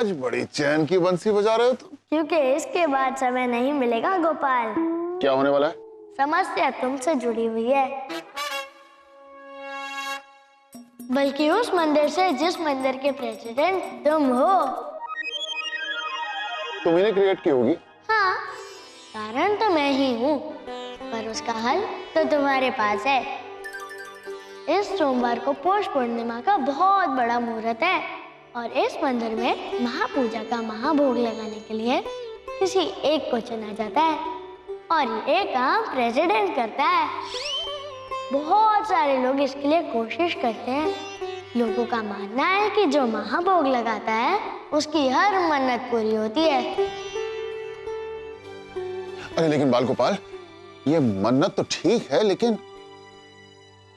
आज बड़ी चैन की बंसी बजा रहे हो तुम। क्योंकि इसके बाद समय नहीं मिलेगा गोपाल। क्या होने वाला है? समस्या तुमसे जुड़ी हुई है, बल्कि उस मंदिर से जिस मंदिर के प्रेसिडेंट तुम हो। तुम इन्हें क्रिएट की होगी। हाँ, कारण तो मैं ही हूँ, पर उसका हल तो तुम्हारे पास है। इस सोमवार को पौष पूर्णिमा का बहुत बड़ा मुहूर्त है और इस मंदिर में महापूजा का महाभोग लगाने के लिए किसी एक को चुना जाता है और ये काम प्रेसिडेंट करता है। बहुत सारे लोग इसके लिए कोशिश करते हैं। लोगों का मानना है कि जो महाभोग लगाता है उसकी हर मन्नत पूरी होती है। अरे लेकिन बाल गोपाल, ये मन्नत तो ठीक है, लेकिन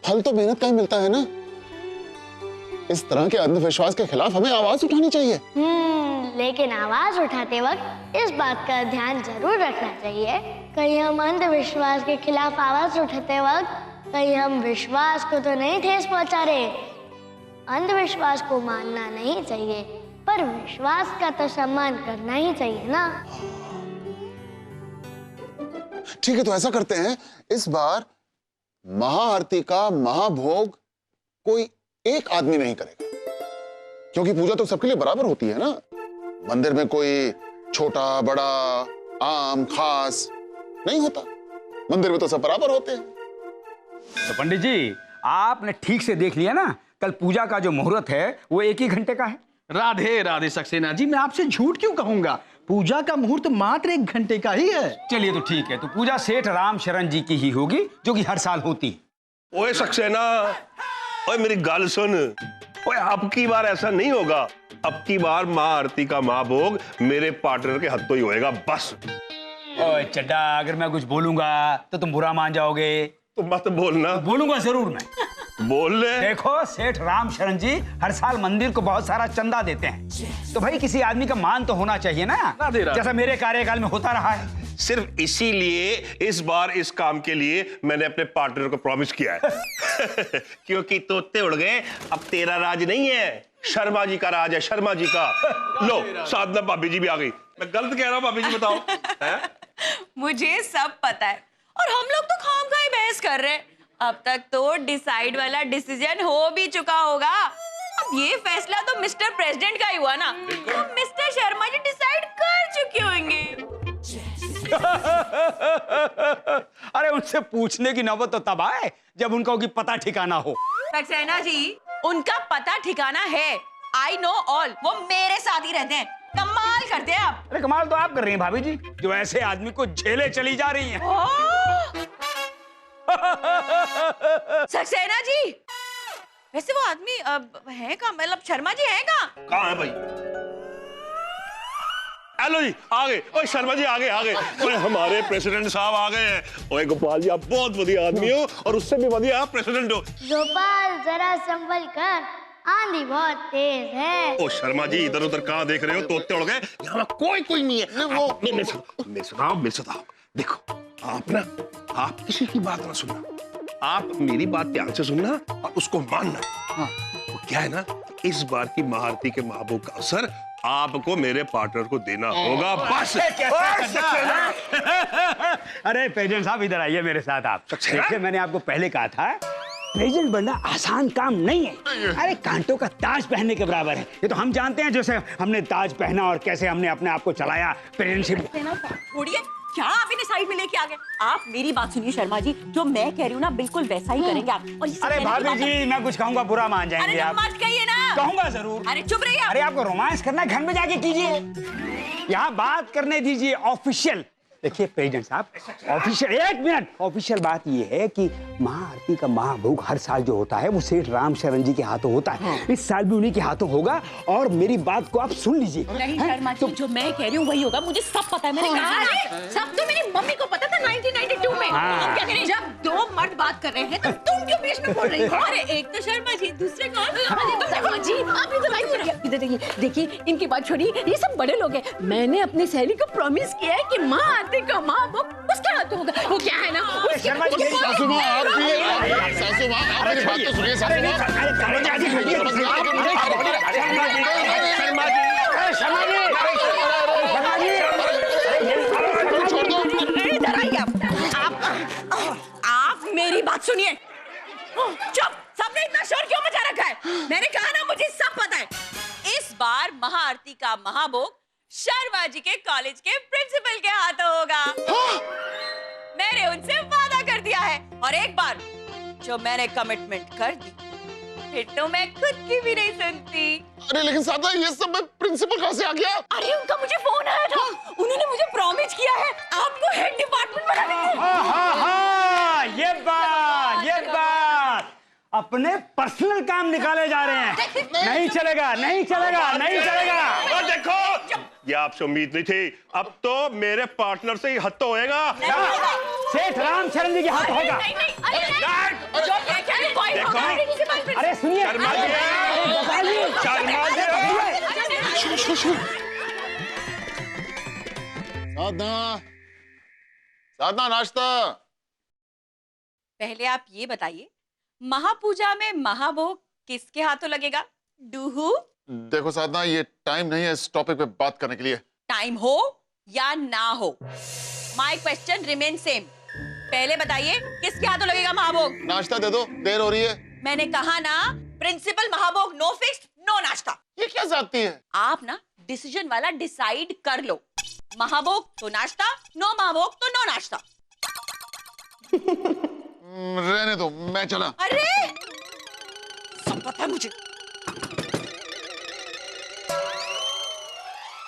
फल तो मेहनत का ही मिलता है ना। इस तरह के अंधविश्वास के खिलाफ हमें आवाज उठानी चाहिए। लेकिन आवाज उठाते वक्त इस बात का ध्यान जरूर रखना चाहिए, कहीं हम अंधविश्वास के खिलाफ आवाज उठाते वक्त कहीं हम विश्वास को तो नहीं ठेस पहुंचा रहे। अंधविश्वास को मानना नहीं चाहिए, पर विश्वास का तो सम्मान करना ही चाहिए ना। ठीक है, तो ऐसा करते हैं, इस बार महाआरती का महाभोग कोई एक आदमी नहीं करेगा, क्योंकि पूजा तो सबके लिए बराबर होती है ना। मंदिर में कोई छोटा बड़ा आम खास नहीं होता, मंदिर में तो सब बराबर होते हैं। तो पंडित जी, आपने ठीक से देख लिया ना, कल पूजा का जो मुहूर्त है वो 1 ही घंटे का है। राधे राधे सक्सेना जी, मैं आपसे झूठ क्यों कहूंगा? पूजा का मुहूर्त मात्र 1 घंटे का ही है। चलिए तो ठीक है, तो पूजा सेठ राम शरण जी की ही होगी, जो कि हर साल होती है। ओए सक्सेना, ओए मेरी गल सुन। ओए अब की बार ऐसा नहीं होगा। अब की बार माँ आरती का महाभोग मेरे पार्टनर के हाथों ही होएगा, बस। ओए चड्डा, अगर मैं कुछ बोलूंगा तो तुम बुरा मान जाओगे। तो मत बोलना। बोलूंगा जरूर मैं। बोल ले। देखो, सेठ राम शरण जी हर साल मंदिर को बहुत सारा चंदा देते हैं, तो भाई किसी आदमी का मान तो होना चाहिए ना, जैसा मेरे कार्यकाल में होता रहा है। सिर्फ इसीलिए इस बार इस काम के लिए मैंने अपने पार्टनर को प्रॉमिस किया है। क्योंकि तोते उड़ गए, अब तेरा राज नहीं है, शर्मा जी का राज है, शर्मा जी का। लो, साधना भाभी जी भी आ गई। मैं गलत कह रहा हूँ भाभी जी, बताओ। मुझे सब पता है और हम लोग तो खामखा ही बहस कर रहे हैं। अब तक तो डिसाइड वाला डिसीजन हो भी चुका होगा। अब ये फैसला तो मिस्टर प्रेसिडेंट का ही हुआ ना, तो मिस्टर शर्मा जी डिसाइड कर चुके होंगे। अरे उनसे पूछने की नौबत तो तब आए जब उनको की पता ठिकाना हो। सक्सेना जी, उनका पता ठिकाना है। आई नो ऑल, वो मेरे साथ ही रहते हैं। कमाल करते हैं आप। अरे कमाल तो आप कर रही हैं भाभी जी, जो ऐसे आदमी को झेले चली जा रही हैं। सक्सेना जी, वैसे वो आदमी अब है कहाँ? मतलब शर्मा जी है कहाँ? कहाँ है भाई? हेलो जी, आ गए। ओए शर्मा जी, आ गए। ओए हमारे प्रेसिडेंट साहब आ गए हैं। ओए गोपाल जी, आप बहुत बढ़िया आदमी हो और उससे भी बढ़िया आप प्रेसिडेंट हो। गोपाल जरा संभल कर, आंधी बहुत तेज है। ओ शर्मा जी, इधर उधर कहाँ देख रहे हो? तोते उड़ गए। यहाँ कोई नहीं है। मेरे साथ आओ। देखो, आप किसी की बात ना सुनना, आप मेरी बात ध्यान से सुनना और उसको मानना। वो क्या है ना, इस बार की महाआरती के महाभोग का अवसर आपको मेरे पार्टनर को देना होगा, बस। अरे प्रेसिडेंट साहब, इधर आइए मेरे साथ आप। देखिए, मैंने आपको पहले कहा था, प्रेसिडेंट बनना आसान काम नहीं है। अरे कांटों का ताज पहनने के बराबर है। ये तो हम जानते हैं, जैसे हमने ताज पहना और कैसे हमने अपने आप को चलाया प्रेसिडेंटशिप। छोड़िए, क्या आप इन्हें साइड में लेके आ गए? आप मेरी बात सुनिए शर्मा जी, जो मैं कह रही हूँ ना, बिल्कुल वैसा ही करेंगे आप। और अरे भाभी जी, मैं कुछ कहूंगा बुरा मान जाएंगे आप। मत कहिए ना। कहूंगा जरूर। अरे चुप रहिए। अरे आपको रोमांस करना है, घर में जाके कीजिए, यहाँ बात करने दीजिए ऑफिशियल। देखिए प्रेसिडेंट साहब, ऑफिशियल, 1 मिनट, ऑफिशियल बात ये है कि महाआरती का महाभोग हर साल जो होता है वो सेठ राम शरण जी के हाथों होता है। इस साल भी उन्हीं के हाथों होगा, और मेरी बात को आप सुन लीजिए। नहीं शर्मा जी, जो मैं कह रही हूँ वही होगा, मुझे सब पता है। मैंने कहा सब तो मेरी मम्मी को पता था 1992 में। हम क्या करें, जब 2 मर्द बात कर रहे हैं तो तुम क्यों बीच में बोल रही हो? अरे एक तो शर्मा जी, दूसरे कौन? शर्मा जी, आप इधर आइए। इधर देखिए, इनकी बात छोड़िए, ये सब बड़े लोग हैं। मैंने अपनी सहेली को प्रॉमिस किया है कि महाआरती का महाभोग उसके हाथों होगा। वो क्या है ना, सासू माँ, आप मेरी बात तो सुनिए। शर्मा जी, आप मेरी बात सुनिए। चुप, सबने इतना शोर क्यों मचा रखा है? मैंने कहा ना, मुझे सब पता है। इस बार महाआरती का महाभोग शर्मा जी के कॉलेज के प्रिंसिपल के हाथों होगा। मैंने उनसे वादा कर दिया है, और एक बार जो मैंने कमिटमेंट कर दी, फिर तो मैं खुद की भी नहीं सुनती। अरे लेकिन साधना, ये सब प्रिंसिपल कहाँ से आ गया? अरे उनका मुझे फोन आया था, उन्होंने मुझे प्रॉमिस किया है आपको हेड डिपार्टमेंट बना देंगे। ये बात अपने पर्सनल काम निकाले जा रहे हैं। नहीं चलेगा, नहीं चलेगा, नहीं चलेगा। और देखो, ये आपसे उम्मीद नहीं थी, अब तो मेरे पार्टनर से ही हद तो होएगा। सेठ रामचरण जी के हाथ होगा। अरे सुनिए, शर्मा जी, शर्मा जी, साधना, साधना, नाश्ता। पहले आप ये बताइए, महापूजा में महाभोग किसके हाथों लगेगा? डूहू? देखो साधना, ये टाइम नहीं है इस टॉपिक पे बात करने के लिए। टाइम हो या ना हो, माय क्वेश्चन रिमेन सेम। पहले बताइए, किसके हाथों लगेगा महाभोग? नाश्ता दे दो, देर हो रही है। मैंने कहा ना, प्रिंसिपल महाभोग नो फिक्स्ड नो नाश्ता। ये क्या जाती है? आप ना डिसीजन वाला डिसाइड कर लो। महाभोग तो नाश्ता, नो महाभोग तो नो नाश्ता। रहने दो, मैं चला। अरे सब पता है मुझे।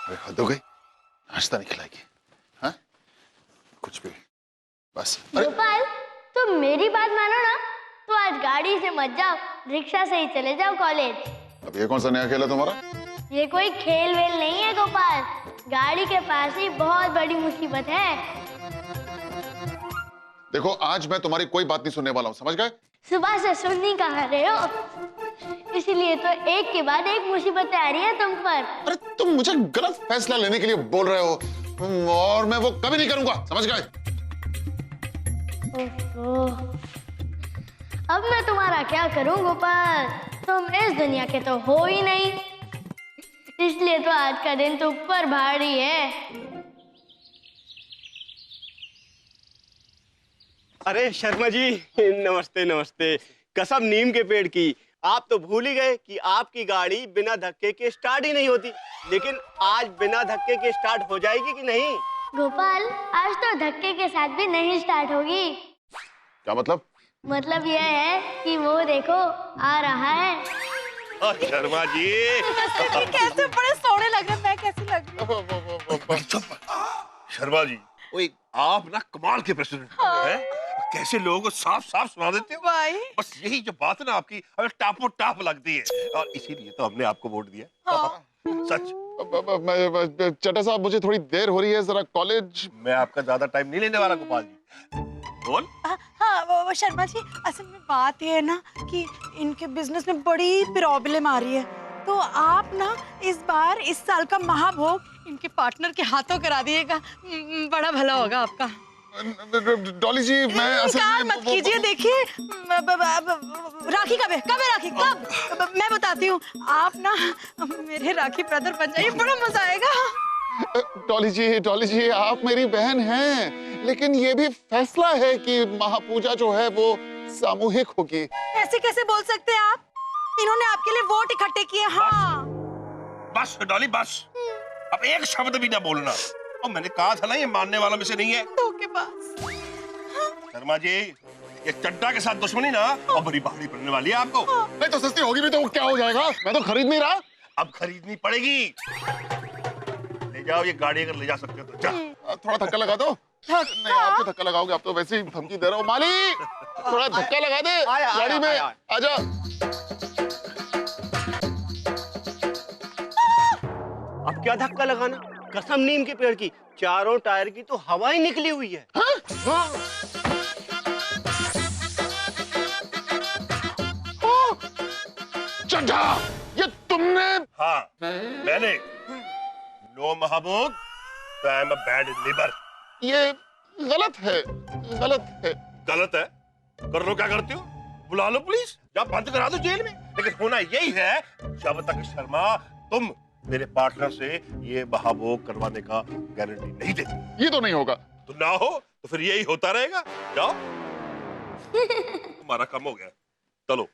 अरे हद हो गई, नाश्ता नहीं खिलाएगी? हाँ, कुछ भी बस। अरे गोपाल, तुम मेरी बात मानो ना, तो आज गाड़ी से मत जाओ, रिक्शा से ही चले जाओ कॉलेज। अब ये कौन सा नया खेल है तुम्हारा? ये कोई खेल वेल नहीं है गोपाल, गाड़ी के पास ही बहुत बड़ी मुसीबत है। देखो, आज मैं तुम्हारी कोई बात नहीं सुनने वाला हूँ, समझ गए? सुबह से सुन नहीं कहा रहे हो, इसीलिए तो एक के बाद एक मुसीबतें आ रही है तुम पर। अरे तुम मुझे गलत फैसला लेने के लिए बोल रहे हो, और मैं वो कभी नहीं करूंगा, समझ गए? ओहो, अब मैं तुम्हारा क्या करूं गोपाल, तुम इस दुनिया के तो हो ही नहीं, इसलिए तो आज का दिन तुम पर भारी है। अरे शर्मा जी, नमस्ते नमस्ते। कसम नीम के पेड़ की, आप तो भूल ही गए कि आपकी गाड़ी बिना धक्के के स्टार्ट ही नहीं होती। लेकिन आज बिना धक्के के स्टार्ट हो जाएगी कि नहीं? गोपाल, आज तो धक्के के साथ भी नहीं स्टार्ट होगी। क्या मतलब? मतलब यह है कि वो देखो आ रहा है। शर्मा जी, कैसे बड़े सोने लग रहे, मैं कैसी लग रही? शर्मा जी, ओए आप ना कमाल के प्रेसिडेंट हैं। कैसे लोगों को साफ साफ सुना देते हो भाई। बस यही जो बात है ना आपकी, हमें टापो टाप लगती है, और इसीलिए तो हमने आपको वोट दिया। सच। चड्ढा साहब, मुझे थोड़ी देर हो रही है, जरा कॉलेज। मैं आपका ज्यादा टाइम नहीं लेने वाला गोपाल जी। बोल। हाँ वो शर्मा जी, असल में बात ये है ना कि इनके बिजनेस में बड़ी प्रॉब्लम आ रही है, तो आप ना इस बार इस साल का महाभोग इनके पार्टनर के हाथों करा दिएगा, बड़ा भला होगा आपका। डॉली जी, मैं असल इनकार में मत कीजिए। देखिए, राखी कब है राखी कब? मैं बताती हूँ, आप ना मेरे राखी ब्रदर बन जाइए, बड़ा मजा आएगा। डॉली जी, आप मेरी बहन हैं, लेकिन ये भी फैसला है कि महापूजा जो है वो सामूहिक होगी। ऐसे कैसे बोल सकते हैं आप? इन्होंने आपके लिए वोट इकट्ठे किए। हाँ बस डॉली, बस अब एक शब्द भी ना बोलना। और मैंने कहा था ना, ये मानने वालों में से नहीं है। शर्मा जी, ये चड्डा के साथ दुश्मनी ना अब बड़ी भारी पड़ने वाली है आपको। नहीं तो सस्ती होगी भी तो क्या हो जाएगा? मैं तो खरीद नहीं रहा। अब खरीदनी पड़ेगी। ले जाओ ये गाड़ी, अगर ले जा सकते हो तो जा। थोड़ा धक्का लगा दो। नहीं, आप तो धक्का लगाओगे, आप तो वैसे ही धमकी दे रहे हो। माली, थोड़ा धक्का लगा दे गाड़ी में। आजा। अब क्या धक्का लगाना, कसम नीम के पेड़ की, चारों टायर की तो हवा ही निकली हुई है। हाँ? चड्ढा, ये तुमने? हाँ मैंने। नो महाभोग तो I am a bad liver. ये गलत है, गलत है। गलत है? कर लो, क्या करती हो? बुला लो पुलिस, या बंद करा दो जेल में। लेकिन होना यही है, जब तक शर्मा तुम मेरे पार्टनर से ये महाभोग करवाने का गारंटी नहीं देते। ये तो नहीं होगा। तो ना हो तो फिर यही होता रहेगा। जाओ, तुम्हारा काम हो गया, चलो।